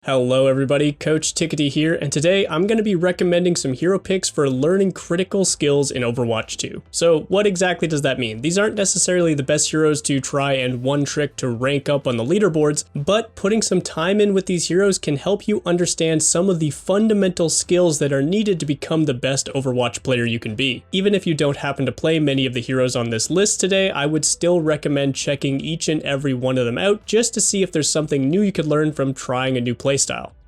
Hello everybody, Coach Tickety here, and today I'm going to be recommending some hero picks for learning critical skills in Overwatch 2. So what exactly does that mean? These aren't necessarily the best heroes to try and one trick to rank up on the leaderboards, but putting some time in with these heroes can help you understand some of the fundamental skills that are needed to become the best Overwatch player you can be. Even if you don't happen to play many of the heroes on this list today, I would still recommend checking each and every one of them out just to see if there's something new you could learn from trying a new playstyle.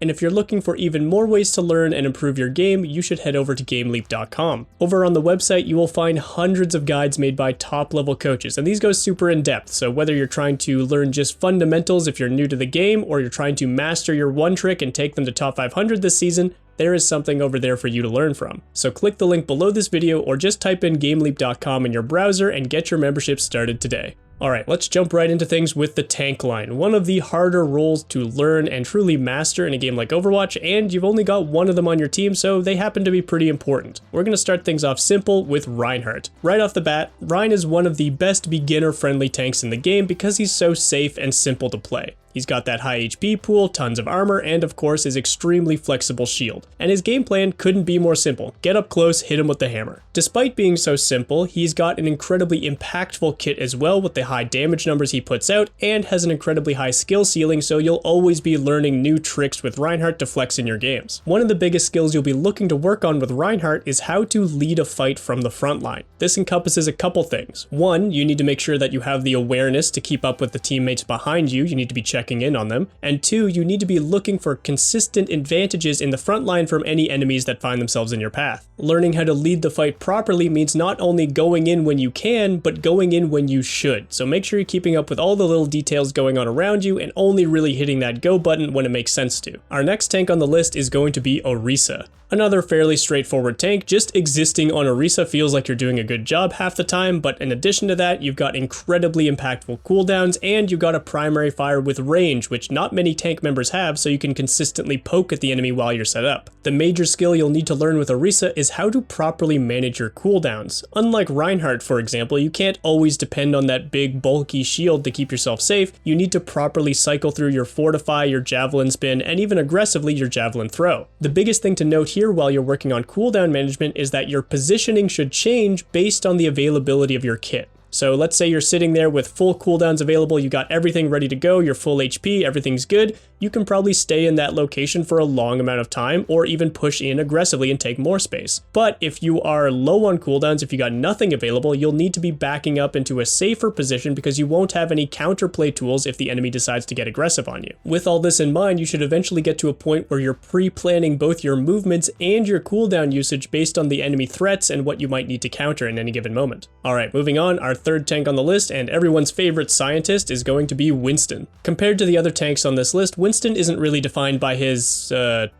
And if you're looking for even more ways to learn and improve your game, you should head over to GameLeap.com. Over on the website, you will find hundreds of guides made by top-level coaches, and these go super in-depth, so whether you're trying to learn just fundamentals if you're new to the game, or you're trying to master your one trick and take them to top 500 this season, there is something over there for you to learn from. So click the link below this video, or just type in GameLeap.com in your browser and get your membership started today. Alright, let's jump right into things with the tank line. One of the harder roles to learn and truly master in a game like Overwatch, and you've only got one of them on your team, so they happen to be pretty important. We're going to start things off simple with REINHARDT. Right off the bat, Rein is one of the best beginner-friendly tanks in the game because he's so safe and simple to play. He's got that high HP pool, tons of armor, and of course his extremely flexible shield. And his game plan couldn't be more simple. Get up close, hit him with the hammer. Despite being so simple, he's got an incredibly impactful kit as well with the high damage numbers he puts out, and has an incredibly high skill ceiling, so you'll always be learning new tricks with REINHARDT to flex in your games. One of the biggest skills you'll be looking to work on with REINHARDT is how to lead a fight from the front line. This encompasses a couple things. One, you need to make sure that you have the awareness to keep up with the teammates behind you. You need to be checking in on them. And two, you need to be looking for consistent advantages in the front line from any enemies that find themselves in your path. Learning how to lead the fight properly means not only going in when you can, but going in when you should. So make sure you're keeping up with all the little details going on around you and only really hitting that go button when it makes sense to. Our next tank on the list is going to be Orisa. Another fairly straightforward tank. Just existing on Orisa feels like you're doing a good job half the time, but in addition to that, you've got incredibly impactful cooldowns, and you've got a primary fire with range, which not many tank members have, so you can consistently poke at the enemy while you're set up. The major skill you'll need to learn with Orisa is how to properly manage your cooldowns. Unlike REINHARDT, for example, you can't always depend on that big bulky shield to keep yourself safe. You need to properly cycle through your fortify, your javelin spin, and even aggressively your javelin throw. The biggest thing to note here while you're working on cooldown management is that your positioning should change based on the availability of your kit. So let's say you're sitting there with full cooldowns available, you got everything ready to go, you're full HP, everything's good, you can probably stay in that location for a long amount of time, or even push in aggressively and take more space. But if you are low on cooldowns, if you got nothing available, you'll need to be backing up into a safer position because you won't have any counterplay tools if the enemy decides to get aggressive on you. With all this in mind, you should eventually get to a point where you're pre-planning both your movements and your cooldown usage based on the enemy threats and what you might need to counter in any given moment. Alright, moving on, our third tank on the list, and everyone's favorite scientist, is going to be WINSTON. Compared to the other tanks on this list, WINSTON isn't really defined by his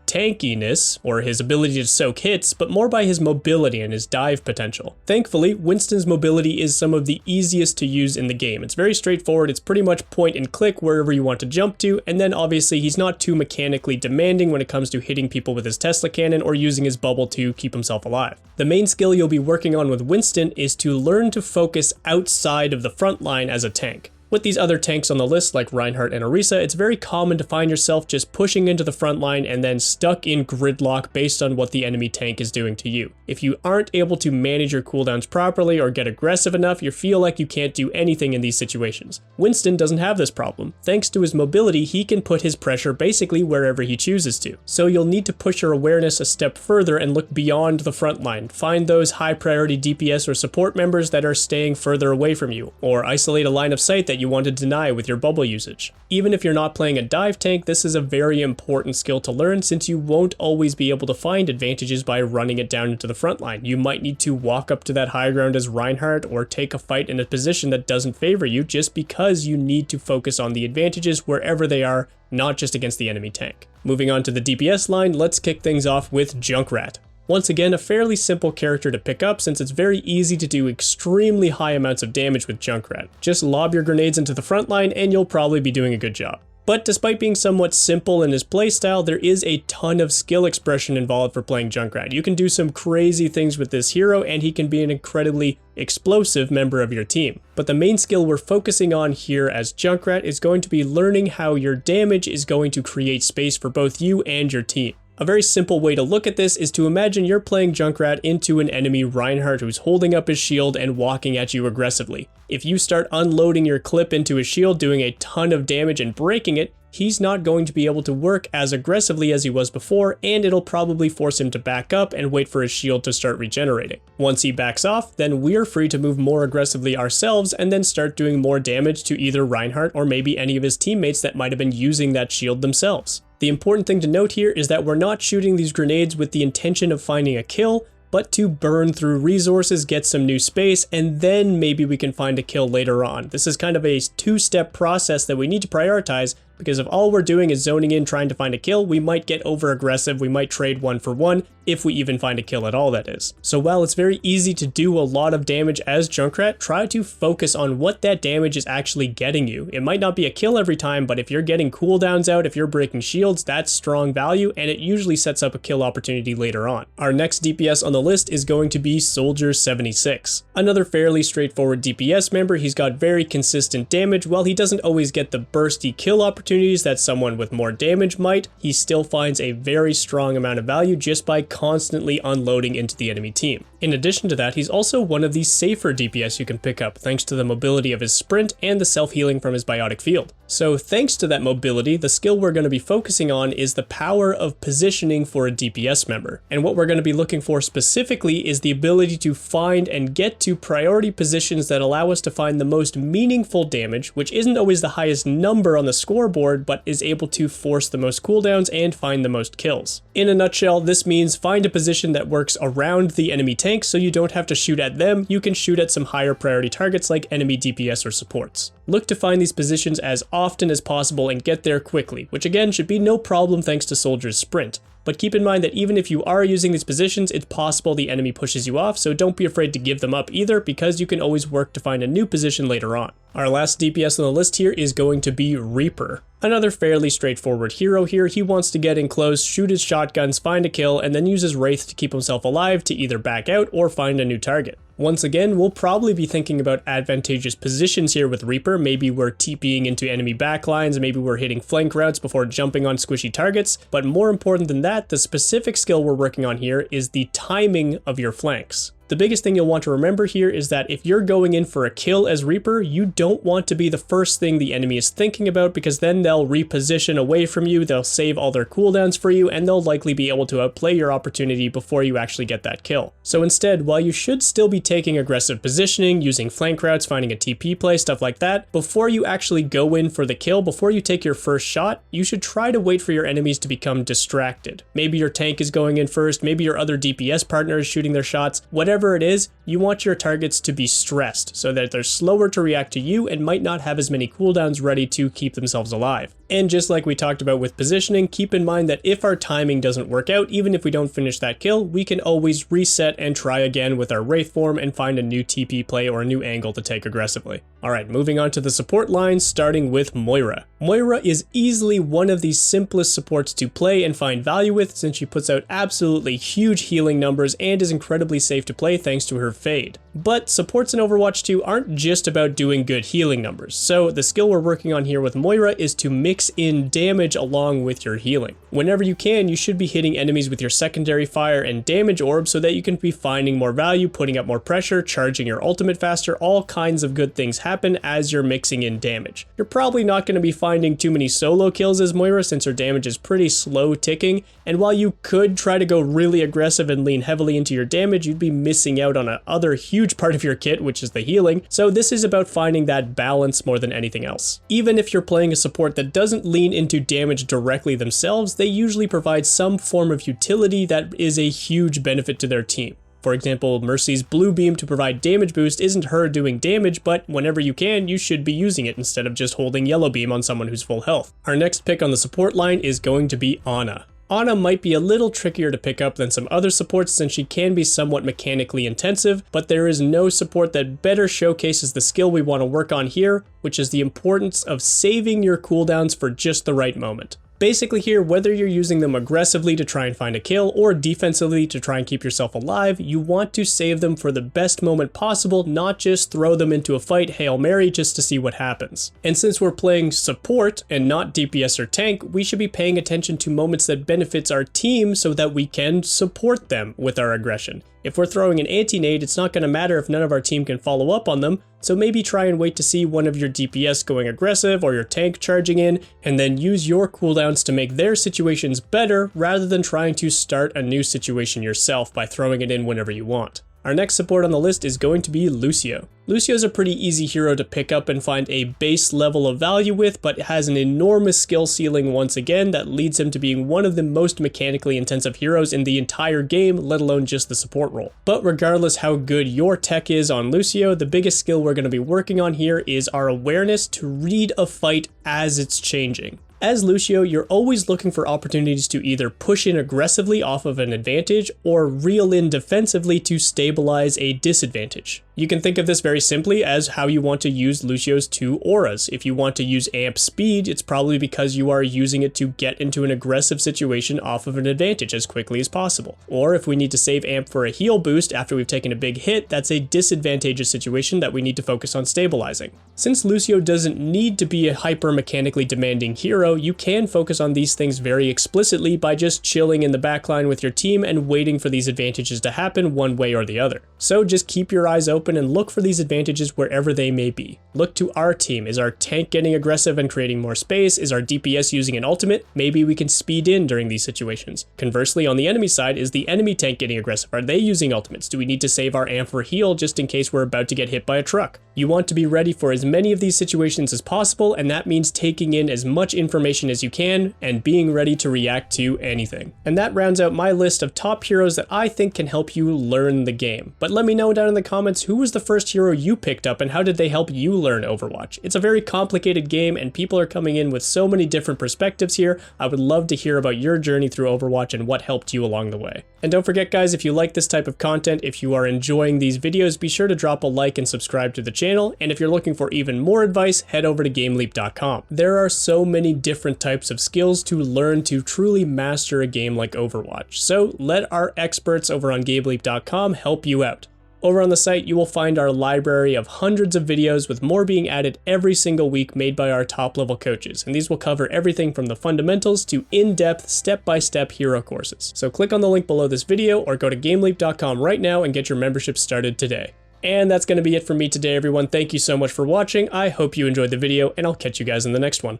tankiness or his ability to soak hits, but more by his mobility and his dive potential. Thankfully, WINSTON's mobility is some of the easiest to use in the game. It's very straightforward, it's pretty much point and click wherever you want to jump to, and then obviously he's not too mechanically demanding when it comes to hitting people with his Tesla cannon or using his bubble to keep himself alive. The main skill you'll be working on with WINSTON is to learn to focus outside of the front line as a tank. With these other tanks on the list like REINHARDT and Orisa, it's very common to find yourself just pushing into the front line and then stuck in gridlock based on what the enemy tank is doing to you. If you aren't able to manage your cooldowns properly or get aggressive enough, you feel like you can't do anything in these situations. WINSTON doesn't have this problem. Thanks to his mobility, he can put his pressure basically wherever he chooses to. So you'll need to push your awareness a step further and look beyond the front line. Find those high priority DPS or support members that are staying further away from you, or isolate a line of sight that you want to deny with your bubble usage. Even if you're not playing a dive tank, this is a very important skill to learn since you won't always be able to find advantages by running it down into the front line. You might need to walk up to that high ground as REINHARDT or take a fight in a position that doesn't favor you just because you need to focus on the advantages wherever they are, not just against the enemy tank. Moving on to the DPS line, let's kick things off with JUNKRAT. Once again, a fairly simple character to pick up since it's very easy to do extremely high amounts of damage with JUNKRAT. Just lob your grenades into the front line and you'll probably be doing a good job. But despite being somewhat simple in his playstyle, there is a ton of skill expression involved for playing Junkrat. You can do some crazy things with this hero, and he can be an incredibly explosive member of your team. But the main skill we're focusing on here as Junkrat is going to be learning how your damage is going to create space for both you and your team. A very simple way to look at this is to imagine you're playing Junkrat into an enemy Reinhardt who's holding up his shield and walking at you aggressively. If you start unloading your clip into his shield, doing a ton of damage and breaking it, he's not going to be able to work as aggressively as he was before, and it'll probably force him to back up and wait for his shield to start regenerating. Once he backs off, then we're free to move more aggressively ourselves and then start doing more damage to either Reinhardt or maybe any of his teammates that might have been using that shield themselves. The important thing to note here is that we're not shooting these grenades with the intention of finding a kill, but to burn through resources, get some new space, and then maybe we can find a kill later on. This is kind of a two-step process that we need to prioritize, because if all we're doing is zoning in trying to find a kill, we might get over aggressive, we might trade 1 for 1, if we even find a kill at all, that is. So while it's very easy to do a lot of damage as Junkrat, try to focus on what that damage is actually getting you. It might not be a kill every time, but if you're getting cooldowns out, if you're breaking shields, that's strong value, and it usually sets up a kill opportunity later on. Our next DPS on the list is going to be Soldier 76. Another fairly straightforward DPS member. He's got very consistent damage. While he doesn't always get the bursty kill opportunities that someone with more damage might, he still finds a very strong amount of value just by constantly unloading into the enemy team. In addition to that, he's also one of the safer DPS you can pick up thanks to the mobility of his sprint and the self-healing from his biotic field. So thanks to that mobility, the skill we're going to be focusing on is the power of positioning for a DPS member. And what we're going to be looking for specifically is the ability to find and get to priority positions that allow us to find the most meaningful damage, which isn't always the highest number on the scoreboard, but is able to force the most cooldowns and find the most kills. In a nutshell, this means find a position that works around the enemy tank so you don't have to shoot at them, you can shoot at some higher priority targets like enemy DPS or supports. Look to find these positions as often as possible and get there quickly, which again should be no problem thanks to Soldier's sprint. But keep in mind that even if you are using these positions, it's possible the enemy pushes you off, so don't be afraid to give them up either, because you can always work to find a new position later on. Our last DPS on the list here is going to be Reaper. Another fairly straightforward hero here. He wants to get in close, shoot his shotguns, find a kill, and then use his Wraith to keep himself alive to either back out or find a new target. Once again, we'll probably be thinking about advantageous positions here with Reaper. Maybe we're TPing into enemy backlines, maybe we're hitting flank routes before jumping on squishy targets, but more important than that, the specific skill we're working on here is the timing of your flanks. The biggest thing you'll want to remember here is that if you're going in for a kill as Reaper, you don't want to be the first thing the enemy is thinking about, because then they'll reposition away from you, they'll save all their cooldowns for you, and they'll likely be able to outplay your opportunity before you actually get that kill. So instead, while you should still be taking aggressive positioning, using flank routes, finding a TP play, stuff like that, before you actually go in for the kill, before you take your first shot, you should try to wait for your enemies to become distracted. Maybe your tank is going in first, maybe your other DPS partner is shooting their shots, whatever it is, you want your targets to be stressed so that they're slower to react to you and might not have as many cooldowns ready to keep themselves alive. And just like we talked about with positioning, keep in mind that if our timing doesn't work out, even if we don't finish that kill, we can always reset and try again with our Wraith form and find a new TP play or a new angle to take aggressively. Alright, moving on to the support line, starting with MOIRA. MOIRA is easily one of the simplest supports to play and find value with, since she puts out absolutely huge healing numbers and is incredibly safe to play thanks to her fade. But supports in Overwatch 2 aren't just about doing good healing numbers, so the skill we're working on here with MOIRA is to mix in damage along with your healing. Whenever you can, you should be hitting enemies with your secondary fire and damage orb so that you can be finding more value, putting up more pressure, charging your ultimate faster, all kinds of good things happen as you're mixing in damage. You're probably not going to be finding too many solo kills as MOIRA since her damage is pretty slow ticking, and while you could try to go really aggressive and lean heavily into your damage, you'd be missing out on another huge part of your kit, which is the healing, so this is about finding that balance more than anything else. Even if you're playing a support that doesn't lean into damage directly themselves, they usually provide some form of utility that is a huge benefit to their team. For example, Mercy's blue beam to provide damage boost isn't her doing damage, but whenever you can, you should be using it instead of just holding yellow beam on someone who's full health. Our next pick on the support line is going to be Ana. Ana might be a little trickier to pick up than some other supports since she can be somewhat mechanically intensive, but there is no support that better showcases the skill we want to work on here, which is the importance of saving your cooldowns for just the right moment. Basically here, whether you're using them aggressively to try and find a kill or defensively to try and keep yourself alive, you want to save them for the best moment possible, not just throw them into a fight Hail Mary just to see what happens. And since we're playing support and not DPS or tank, we should be paying attention to moments that benefits our team so that we can support them with our aggression. If we're throwing an anti-nade, it's not going to matter if none of our team can follow up on them, so maybe try and wait to see one of your DPS going aggressive or your tank charging in, and then use your cooldowns to make their situations better rather than trying to start a new situation yourself by throwing it in whenever you want. Our next support on the list is going to be Lucio. Lucio is a pretty easy hero to pick up and find a base level of value with, but has an enormous skill ceiling once again that leads him to being one of the most mechanically intensive heroes in the entire game, let alone just the support role. But regardless how good your tech is on Lucio, the biggest skill we're going to be working on here is our awareness to read a fight as it's changing. As Lucio, you're always looking for opportunities to either push in aggressively off of an advantage or reel in defensively to stabilize a disadvantage. You can think of this very simply as how you want to use Lucio's two auras. If you want to use amp speed, it's probably because you are using it to get into an aggressive situation off of an advantage as quickly as possible. Or if we need to save amp for a heal boost after we've taken a big hit, that's a disadvantageous situation that we need to focus on stabilizing. Since Lucio doesn't need to be a hyper mechanically demanding hero, you can focus on these things very explicitly by just chilling in the backline with your team and waiting for these advantages to happen one way or the other. So just keep your eyes open and look for these advantages wherever they may be. Look to our team. Is our tank getting aggressive and creating more space? Is our DPS using an ultimate? Maybe we can speed in during these situations. Conversely, on the enemy side, is the enemy tank getting aggressive? Are they using ultimates? Do we need to save our amp for heal just in case we're about to get hit by a truck? You want to be ready for as many of these situations as possible, and that means taking in as much information as you can and being ready to react to anything. And that rounds out my list of top heroes that I think can help you learn the game. But let me know down in the comments who was the first hero you picked up and how did they help you learn Overwatch. It's a very complicated game and people are coming in with so many different perspectives here. I would love to hear about your journey through Overwatch and what helped you along the way. And don't forget guys, if you like this type of content, if you are enjoying these videos, be sure to drop a like and subscribe to the channel. And if you're looking for even more advice, head over to GameLeap.com. There are so many different types of skills to learn to truly master a game like Overwatch. So let our experts over on GameLeap.com help you out. Over on the site, you will find our library of hundreds of videos with more being added every single week made by our top level coaches. And these will cover everything from the fundamentals to in-depth, step-by-step hero courses. So click on the link below this video or go to GameLeap.com right now and get your membership started today. And that's going to be it for me today, everyone. Thank you so much for watching. I hope you enjoyed the video and I'll catch you guys in the next one.